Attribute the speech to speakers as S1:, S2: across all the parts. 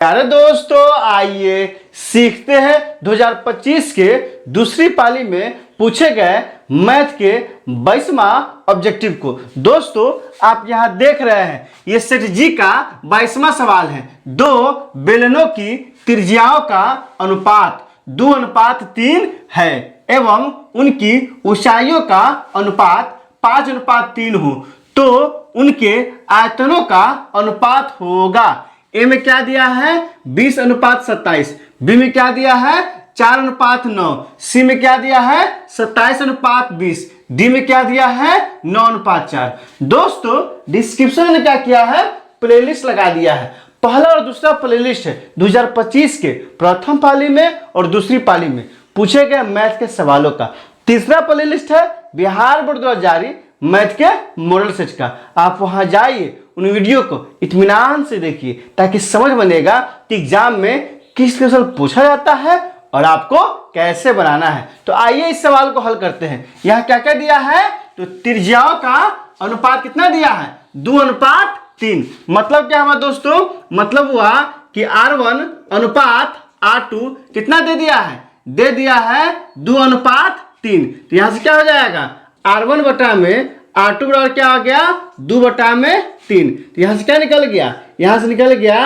S1: प्यारे दोस्तों, आइए सीखते हैं 2025 के दूसरी पाली में पूछे गए मैथ के 22वां ऑब्जेक्टिव को। दोस्तों, आप यहां देख रहे हैं ये सेट जी का 22वां सवाल है। दो बेलनों की त्रिज्याओं का अनुपात 2:3 है एवं उनकी ऊंचाइयों का अनुपात 5:3 हो तो उनके आयतनों का अनुपात होगा। ए में क्या दिया है 20:27, बी में क्या दिया है 4:9, सी में क्या दिया है 27:20, डी में क्या दिया है 9:4। दोस्तों, डिस्क्रिप्शन में क्या किया है प्लेलिस्ट लगा दिया है। पहला और दूसरा प्लेलिस्ट है 2025 के प्रथम पाली में और दूसरी पाली में पूछे गए मैथ के सवालों का। तीसरा प्लेलिस्ट है बिहार बोर्ड द्वारा जारी मैथ के मॉडल सेट का। आप वहां जाइए, उन वीडियो को इत्मीनान से देखिए ताकि समझ बनेगा कि एग्जाम में किस क्वेश्चन पूछा जाता है और आपको कैसे बनाना है। तो आइए इस सवाल को हल करते हैं। यहाँ क्या क्या दिया है तो त्रिज्याओं का अनुपात कितना दिया है 2:3। मतलब क्या हुआ दोस्तों, मतलब हुआ कि R1 अनुपात R2 कितना दे दिया है 2:3। तो यहां से क्या हो जाएगा R1 बटा में R2 बराबर क्या हो गया 2/3। तो यहां से क्या निकल गया, यहां से निकल गया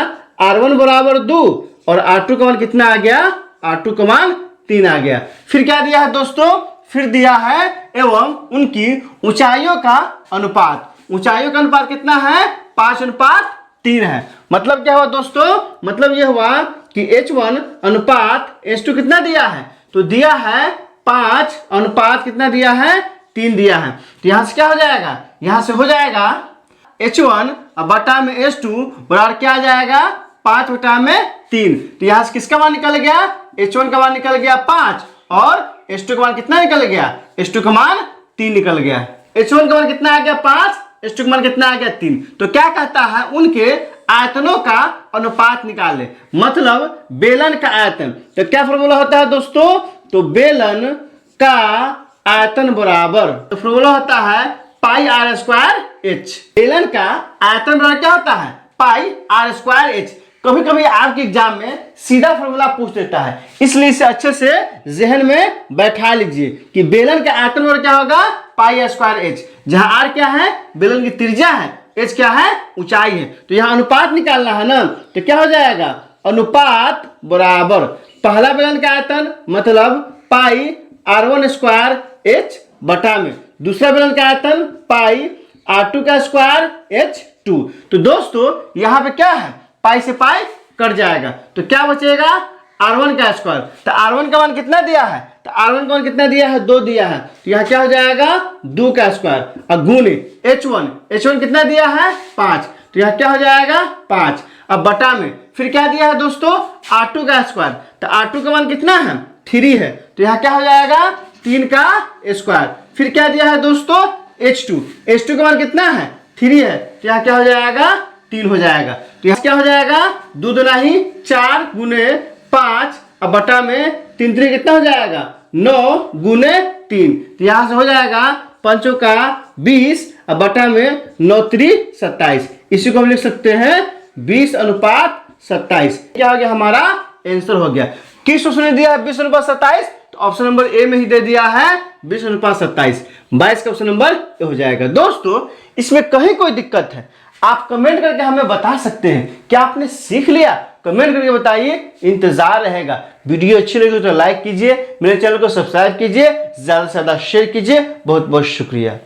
S1: R1 बराबर 2 और R2 का मान कितना आ गया, R2 का मान 3 आ गया। फिर क्या दिया है दोस्तों, फिर दिया है एवं उनकी ऊंचाइयों का अनुपात। ऊंचाइयों का अनुपात कितना है 5:3 है। मतलब क्या हुआ दोस्तों, मतलब यह हुआ कि H1 अनुपात H2 कितना दिया है तो दिया है 5 अनुपात कितना दिया है 3 दिया है। तो यहां से क्या हो जाएगा, यहां से हो जाएगा H1 बटा में H2 बराबर क्या आ जाएगा 5/3। तो यहां से किसका मान निकल गया H1 का मान निकल गया 5 और H2 का मान कितना निकल गया, H2 का मान 3 निकल गया। H1 का मान कितना आ गया 5, H2 का मान कितना आ गया 3। तो क्या कहता है उनके आयतनों का अनुपात निकाले, मतलब बेलन का आयतन। तो क्या फॉर्मूला होता है दोस्तों, तो बेलन का आयतन बराबर, तो फॉर्मूला होता है πr²h। बेलन का आयतन बराबर क्या होता है πr²h। कभी कभी आपके एग्जाम में सीधा फॉर्मूला पूछ देता है, इसलिए इसे अच्छे से जहन में बैठा लीजिए कि बेलन का आयतन बराबर क्या होगा πr²h। जहां r क्या है बेलन की त्रिज्या है, h क्या है ऊंचाई है। तो यहाँ अनुपात निकालना है ना, तो क्या हो जाएगा अनुपात बराबर पहला बेलन का आयतन मतलब πr1² बटा में दूसरा बेलन का आयतन πr2² तो दोस्तों यहाँ पे क्या है पाई से पाई कट जाएगा तो क्या बचेगा R1 का स्क्वायर। तो R1 का मान कितना दिया है, तो R1 का मान कितना दिया है 2 दिया है। तो यहाँ क्या हो जाएगा 2 का स्क्वायर और गुणे H1 कितना दिया है 5। तो यहाँ क्या हो जाएगा 5। अब बटा में फिर क्या दिया है दोस्तों R2 का स्क्वायर। तो R2 का मान कितना है 3 है। तो यहाँ क्या हो जाएगा 3 का स्क्वायर। फिर क्या दिया है दोस्तों H2 का मान कितना है 3 है। तो यहाँ क्या हो जाएगा 3 हो जाएगा। तो यहाँ क्या हो जाएगा 2 दूना ही 4 गुने 5 अब बटा में 3 3 कितना हो जाएगा 9 गुने 3। तो यहाँ से हो जाएगा 5 का 20 अब बटा में 9 3 27। इसी को हम लिख सकते हैं 20:27। क्या हो गया हमारा आंसर हो गया। किस क्वेश्चन ने दिया है 20:27, तो ऑप्शन नंबर ए में ही दे दिया है 20:27। 22 का ऑप्शन नंबर ए हो जाएगा। दोस्तों, इसमें कहीं कोई दिक्कत है आप कमेंट करके हमें बता सकते हैं। क्या आपने सीख लिया कमेंट करके बताइए, इंतजार रहेगा। वीडियो अच्छी लगी तो लाइक कीजिए, मेरे चैनल को सब्सक्राइब कीजिए, ज्यादा से ज्यादा शेयर कीजिए। बहुत बहुत शुक्रिया।